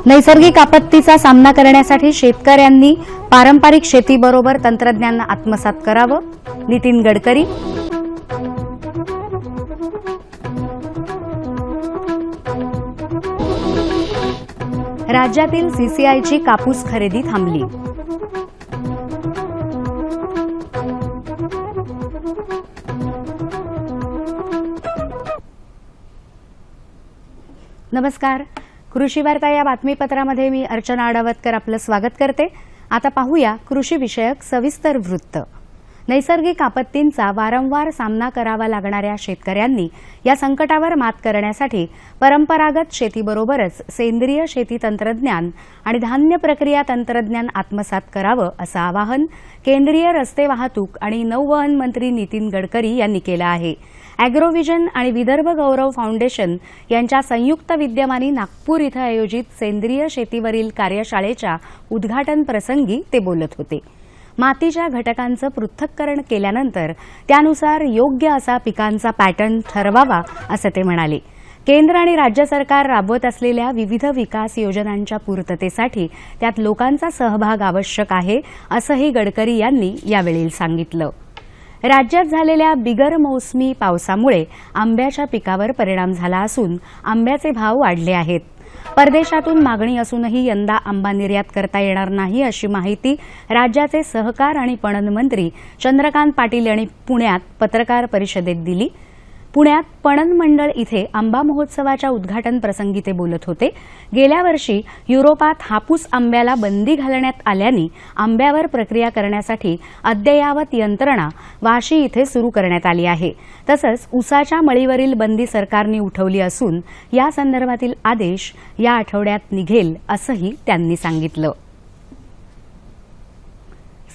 नैसर्गिक आपत्तीचा सामना करण्यासाठी शेतकऱ्यांनी पारंपरिक शेतीबरोबर तंत्रज्ञान आत्मसात करावं, नितीन गडकरी. राज्यातील सीसीआयची कापूस खरेदी थांबली. नमस्कार. कृषी वार्ता या बातमीपत्रामध्ये मी अर्चना आडावतकर आपलं स्वागत करते. आता पाहूया कृषी विषयक सविस्तर वृत्त. नैसर्गिक आपत्तींचा वारंवार सामना करावा लागणाऱ्या शेतकऱ्यांनी या संकटावर मात करण्यासाठी परंपरागत शेतीबरोबरच सेंद्रिय शेती तंत्रज्ञान आणि धान्य प्रक्रिया तंत्रज्ञान आत्मसात करावं असं आवाहन केंद्रीय रस्ते वाहतूक आणि नौवहन मंत्री नितीन गडकरी यांनी केलं आहे. अॅग्रोव्हिजन आणि विदर्भ गौरव फाउंडेशन यांच्या संयुक्त विद्यमानी नागपूर इथं आयोजित सेंद्रिय शेतीवरील कार्यशाळेच्या उद्घाटन प्रसंगी ते बोलत होते. मातीच्या घटकांचं पृथक्करण केल्यानंतर त्यानुसार योग्य असा पिकांचा पॅटर्न ठरवावा असं ते म्हणाले. केंद्र आणि राज्य सरकार राबवत असलेल्या विविध विकास योजनांच्या पूर्ततेसाठी त्यात लोकांचा सहभाग आवश्यक आहे असंही गडकरी यांनी यावेळी सांगितलं. राज्यात झालेल्या बिगर मोसमी पावसामुळे आंब्याच्या पिकावर परिणाम झाला असून आंब्याचे भाव वाढले आहेत. परदेशातून मागणी असूनही यंदा आंबा निर्यात करता येणार नाही अशी माहिती राज्याचे सहकार आणि पणन मंत्री चंद्रकांत पाटील यांनी पुण्यात पत्रकार परिषदेत दिली. पुण्यात पणन मंडळ इथे आंबा महोत्सवाच्या उद्घाटन प्रसंगी ते बोलत होते. गेल्या वर्षी युरोपात हापूस आंब्याला बंदी घालण्यात आल्याने आंब्यावर प्रक्रिया करण्यासाठी अद्ययावत यंत्रणा वाशी इथे सुरू करण्यात आली आहे. तसंच ऊसाच्या मळीवरील बंदी सरकारने उठवली असून या संदर्भातील आदेश या आठवड्यात निघेल असंही त्यांनी सांगितलं.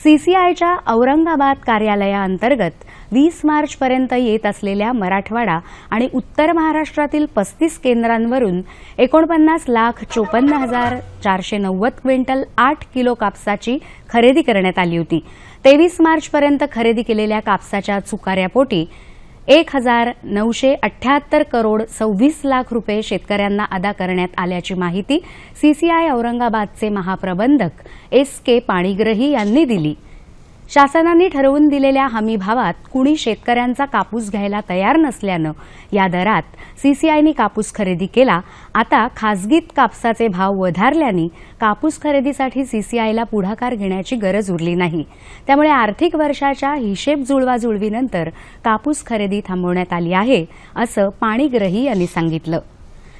सीसीआयच्या औरंगाबाद कार्यालयाअंतर्गत 20 मार्चपर्यंत येत असलेल्या मराठवाडा आणि उत्तर महाराष्ट्रातील 35 केंद्रांवरून 49,54,490 क्विंटल 8 किलो कापसाची खरेदी करण्यात आली होती. 23 मार्चपर्यंत खरेदी केलेल्या कापसाच्या चुकाऱ्यापोटी 1,978 करोड 26 लाख रुपये शेतकऱ्यांना अदा करण्यात आल्याची माहिती सीसीआय औरंगाबादचे महाप्रबंधक SK पाणीग्रही यांनी दिली. शासनाने ठरवून दिलेल्या हमी भावात कुणी शेतकऱ्यांचा कापूस घ्यायला तयार नसल्यानं या दरात सीसीआयने कापूस खरेदी केला. आता खासगीत कापसाचे भाव वधारल्याने कापूस खरेदीसाठी सीसीआयला पुढाकार घेण्याची गरज उरली नाही. त्यामुळे आर्थिक वर्षाच्या हिशेब जुळवाजुळवीनंतर कापूस खरेदी थांबवण्यात आली आहे असं पाणीग्रही यांनी सांगितलं.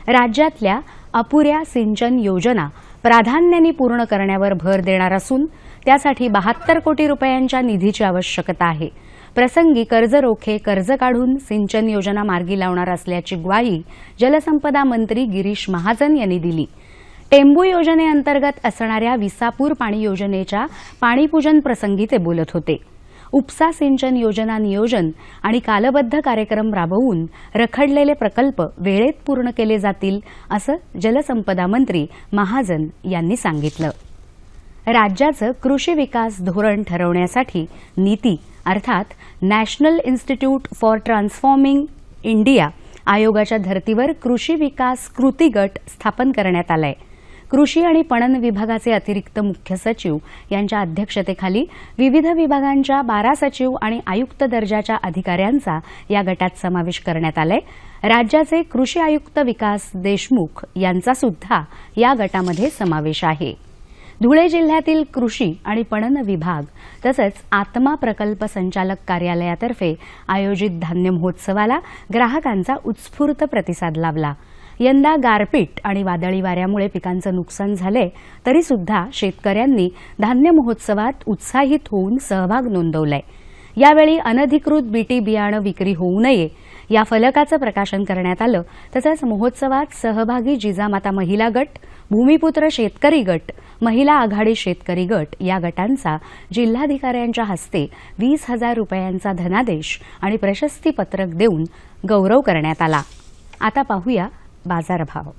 राज्यातल्या अपुऱ्या सिंचन योजना प्राधान्याने पूर्ण करण्यावर भर देणार असून त्यासाठी 72 कोटी रुपयांच्या निधीची आवश्यकता आहे. प्रसंगी कर्ज रोखे कर्ज काढून सिंचन योजना मार्गी लावणार असल्याची ग्वाही जलसंपदा मंत्री गिरीश महाजन यांनी दिली. टेंबू योजनेअंतर्गत असणाऱ्या विसापूर पाणी योजनेच्या पाणीपूजन प्रसंगी ते बोलत होते. उपसा सिंचन योजना नियोजन आणि कालबद्ध कार्यक्रम राबवून रखडलेले प्रकल्प वेळेत पूर्ण केले जातील असं जलसंपदा मंत्री महाजन यांनी सांगितलं. राज्याचं कृषी विकास धोरण ठरवण्यासाठी नीती अर्थात national institute for transforming India आयोगाच्या धर्तीवर कृषी विकास कृती गट स्थापन करण्यात आलाय. कृषी आणि पणन विभागाचे अतिरिक्त मुख्य सचिव यांच्या अध्यक्षतेखाली विविध विभागांच्या 12 सचिव आणि आयुक्त दर्जाच्या अधिकाऱ्यांचा या गटात समावेश करण्यात आलाय. राज्याचे कृषी आयुक्त विकास देशमुख यांचा सुद्धा या गटामध्ये समावेश आहे. धुळे जिल्ह्यातील कृषी आणि पणन विभाग तसंच आत्मा प्रकल्प संचालक कार्यालयातर्फे आयोजित धान्य महोत्सवाला ग्राहकांचा उत्स्फूर्त प्रतिसाद लाभला. यंदा गारपीट आणि वादळी वाऱ्यामुळे पिकांचं नुकसान झालंय तरी सुद्धा शेतकऱ्यांनी धान्य महोत्सवात उत्साहित होऊन सहभाग नोंदवलाय. यावेळी अनधिकृत बीटी बियाणं विक्री होऊ नये या फलकाचं प्रकाशन करण्यात आलं. तसंच महोत्सवात सहभागी जिजामाता महिला गट, भूमिपुत्र शेतकरी गट, महिला आघाडी शेतकरी गट या गटांचा जिल्हाधिकाऱ्यांच्या हस्ते 20,000 रुपयांचा धनादेश आणि प्रशस्ती पत्रक देऊन गौरव करण्यात आला. आता पाहूया बाजारभाव.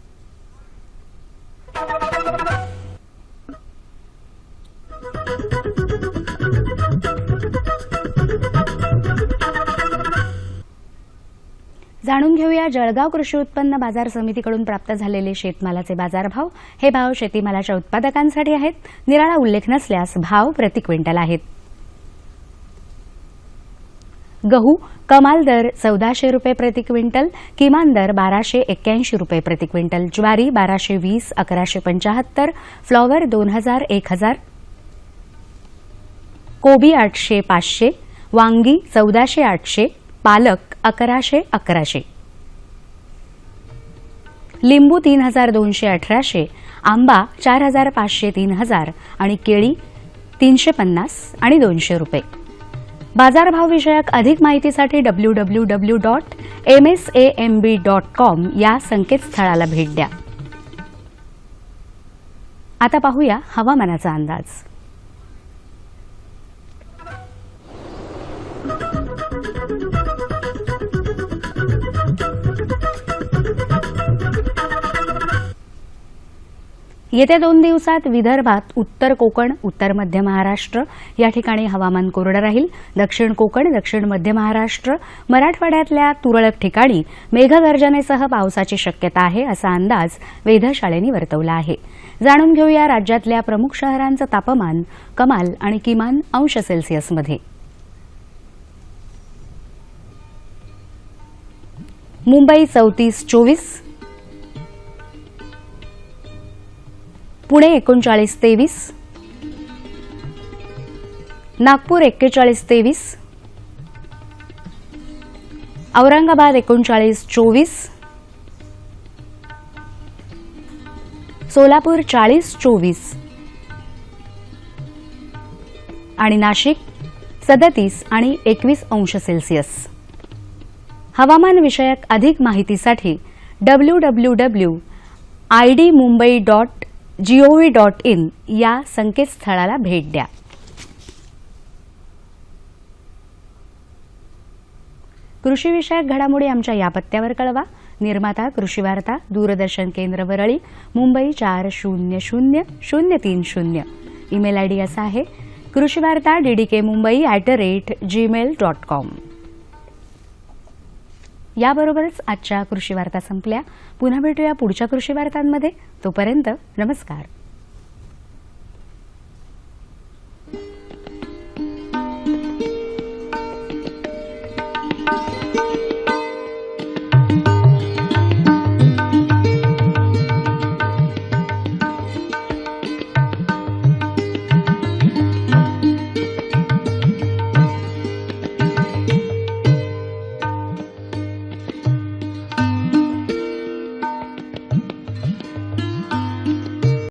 जाणून घेऊया जळगाव कृषी उत्पन्न बाजार समितीकडून प्राप्त झालेले शेतमालाचे बाजारभाव. हे भाव शेतीमालाच्या उत्पादकांसाठी आहेत. निराळा उल्लेख नसल्यास भाव प्रति क्विंटल आहेत. गहू कमाल दर 1400 रुपये प्रति क्विंटल, किमान दर 1281 रुपये प्रति क्विंटल. ज्वारी 1220, 1175, फ्लॉवर 2000, 1000, कोबी 800, 500, वांगी 1400, 800, पालक 1100, 1100, लिंबू 3200, 1800, आंबा 4500, 3000 आणि केळी 350 आणि 200 रुपये. बाजारभाव विषयक अधिक माहितीसाठी www.msamb.com या संकेतस्थळाला भेट द्या. आता पाहूया हवामानाचा अंदाज. येत्या 2 दिवसात विदर्भात उत्तर कोकण, उत्तर मध्य महाराष्ट्र या ठिकाणी हवामान कोरडं राहील. दक्षिण कोकण, दक्षिण मध्य महाराष्ट्र, मराठवाड्यातल्या तुरळक ठिकाणी मेघगर्जनेसह पावसाची शक्यता आहे असा अंदाज वेधशाळेने वर्तवला आहे. जाणून घेऊया राज्यातल्या प्रमुख शहरांचं तापमान कमाल आणि किमान अंश सेल्सिअसमध्ये. मुंबई 34-24, पुणे 39-23, नागपूर 41-23, औरंगाबाद 39-24, सोलापूर 40-24 आणि नाशिक 37 आणि 21 अंश सेल्सिअस. हवामान विषयक अधिक माहितीसाठी www.idmumbai.gov.in या संकेतस्थळाला भेट द्या. कृषी विषयक घडामोडी आमच्या या पत्त्यावर कळवा. निर्माता कृषी वार्ता, दूरदर्शन केंद्र वरळी, मुंबई 400030. ईमेल आयडी असा आहे कृषीवार्ता@gmail.com. याबरोबरच आजच्या कृषी वार्ता संपल्या. पुन्हा भेटूया पुढच्या कृषी वार्तांमध्ये. तोपर्यंत नमस्कार.